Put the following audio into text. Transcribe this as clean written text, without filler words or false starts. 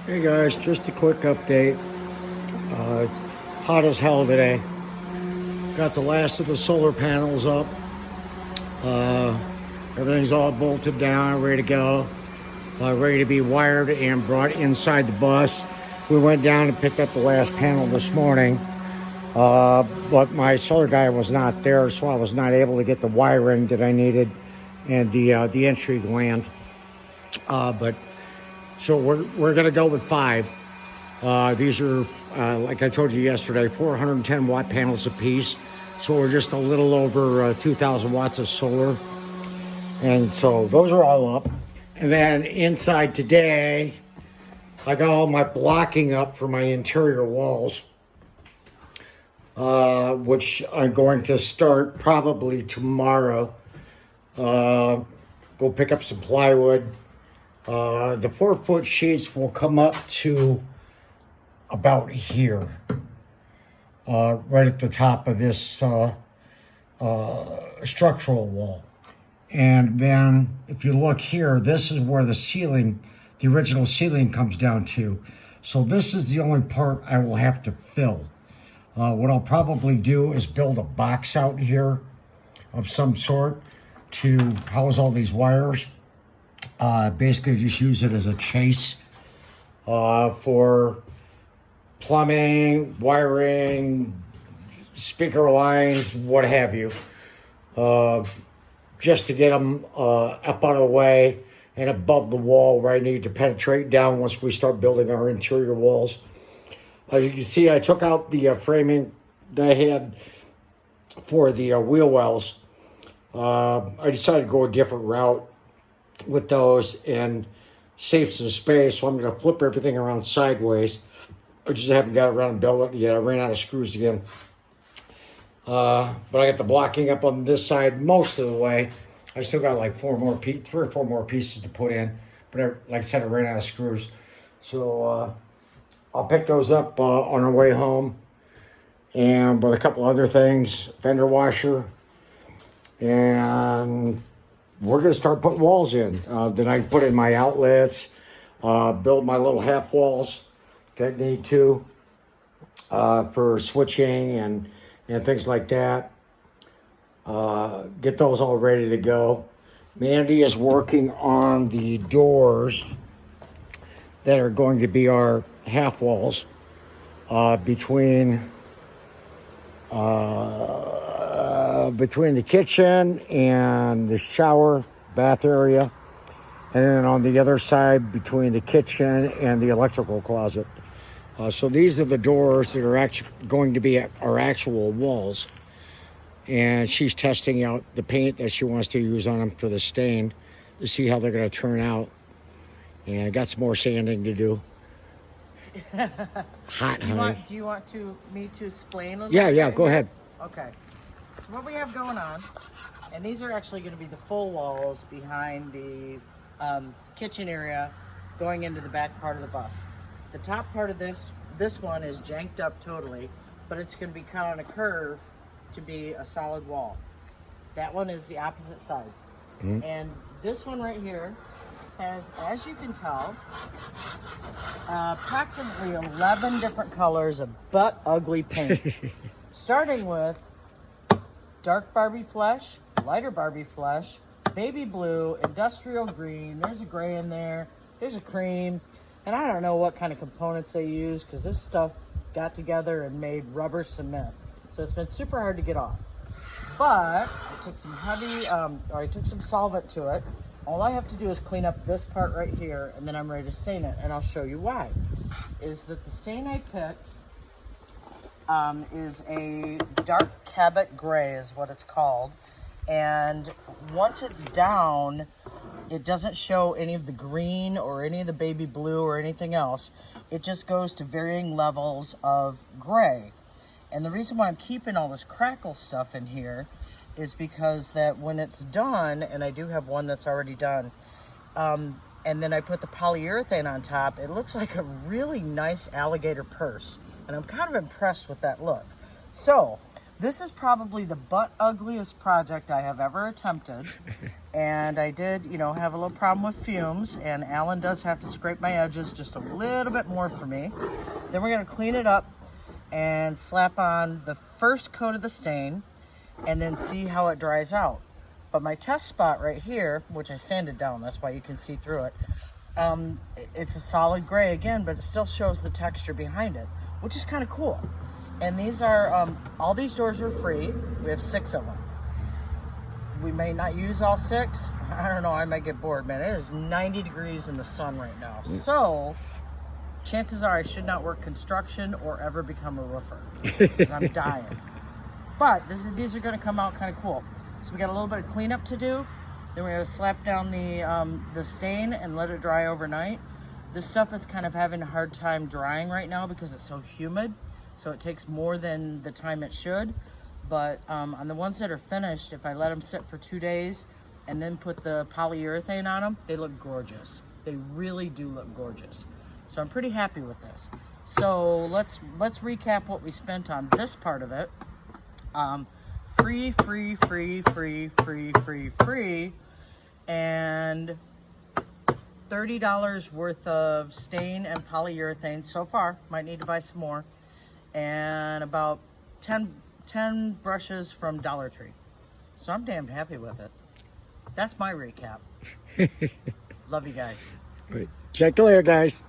Hey guys, just a quick update. Uh, Hot as hell today. Got the last of the solar panels up. Uh, Everything's all bolted down, ready to go. Ready to be wired and brought inside the bus. We went down and picked up the last panel this morning. But my solar guy was not there, so I was not able to get the wiring that I needed and the entry gland. But so we're gonna go with 5. These are, like I told you yesterday, 410 watt panels apiece. So we're just a little over 2,000 watts of solar. And so those are all up. And then inside today, I got all my blocking up for my interior walls, which I'm going to start probably tomorrow. Go pick up some plywood. The 4-foot sheets will come up to about here, right at the top of this structural wall. And then if you look here, this is where the original ceiling comes down to. So this is the only part I will have to fill. What I'll probably do is build a box out here of some sort to house all these wires. Basically just use it as a chase for plumbing, wiring, speaker lines, what have you. Just to get them up out of the way and above the wall where I need to penetrate down once we start building our interior walls. You can see I took out the framing that I had for the wheel wells. I decided to go a different route with those and save some space, so I'm going to flip everything around sideways. I just haven't got around and built it yet. I ran out of screws again. But I got the blocking up on this side most of the way. I still got like 3 or 4 more pieces to put in. But like I said, I ran out of screws. So I'll pick those up on our way home. And with a couple other things, fender washer. And we're going to start putting walls in. Then I put in my outlets, build my little half walls that need to for switching and things like that. Get those all ready to go. Mandy is working on the doors that are going to be our half walls between the kitchen and the shower bath area, and then on the other side between the kitchen and the electrical closet. So these are the doors that are actually going to be our actual walls. And she's testing out the paint that she wants to use on them for the stain to see how they're going to turn out. And I got some more sanding to do. Hot, honey. Do you want me to explain a little Yeah, bit? go ahead. Okay. So what we have going on, and these are actually going to be the full walls behind the kitchen area going into the back part of the bus. The top part of this one is janked up totally, but it's going to be cut on a curve to be a solid wall. That one is the opposite side. Mm-hmm. And this one right here has, as you can tell, approximately 11 different colors of butt ugly paint. Starting with dark Barbie flesh, lighter Barbie flesh, baby blue, industrial green, there's a gray in there, there's a cream, and I don't know what kind of components they use because this stuff got together and made rubber cement. So it's been super hard to get off. But I took some I took some solvent to it. All I have to do is clean up this part right here, and then I'm ready to stain it, and I'll show you why. Is that the stain I picked is a dark Cabot gray is what it's called. And once it's down, it doesn't show any of the green or any of the baby blue or anything else. It just goes to varying levels of gray. And the reason why I'm keeping all this crackle stuff in here is because that when it's done, and I do have one that's already done, and then I put the polyurethane on top, it looks like a really nice alligator purse. And I'm kind of impressed with that look. So This is probably the butt ugliest project I have ever attempted. And I did, you know, have a little problem with fumes, and Alan does have to scrape my edges just a little bit more for me. Then we're gonna clean it up and slap on the first coat of the stain and then see how it dries out. But my test spot right here, which I sanded down, that's why you can see through it, it's a solid gray again, but it still shows the texture behind it, which is kind of cool. And these are, all these doors are free. We have 6 of them. We may not use all 6. I don't know, I might get bored, man. It is 90 degrees in the sun right now. So, chances are I should not work construction or ever become a roofer, because I'm dying. But these are gonna come out kind of cool. So we got a little bit of cleanup to do. Then we're gonna slap down the stain and let it dry overnight. This stuff is kind of having a hard time drying right now because it's so humid. So it takes more than the time it should. But on the ones that are finished, if I let them sit for 2 days and then put the polyurethane on them, they look gorgeous. They really do look gorgeous. So I'm pretty happy with this. So let's recap what we spent on this part of it. Free, and $30 worth of stain and polyurethane so far. Might need to buy some more. And about 10 brushes from Dollar Tree. So I'm damn happy with it. That's my recap. Love you guys. Right. Check you later, guys.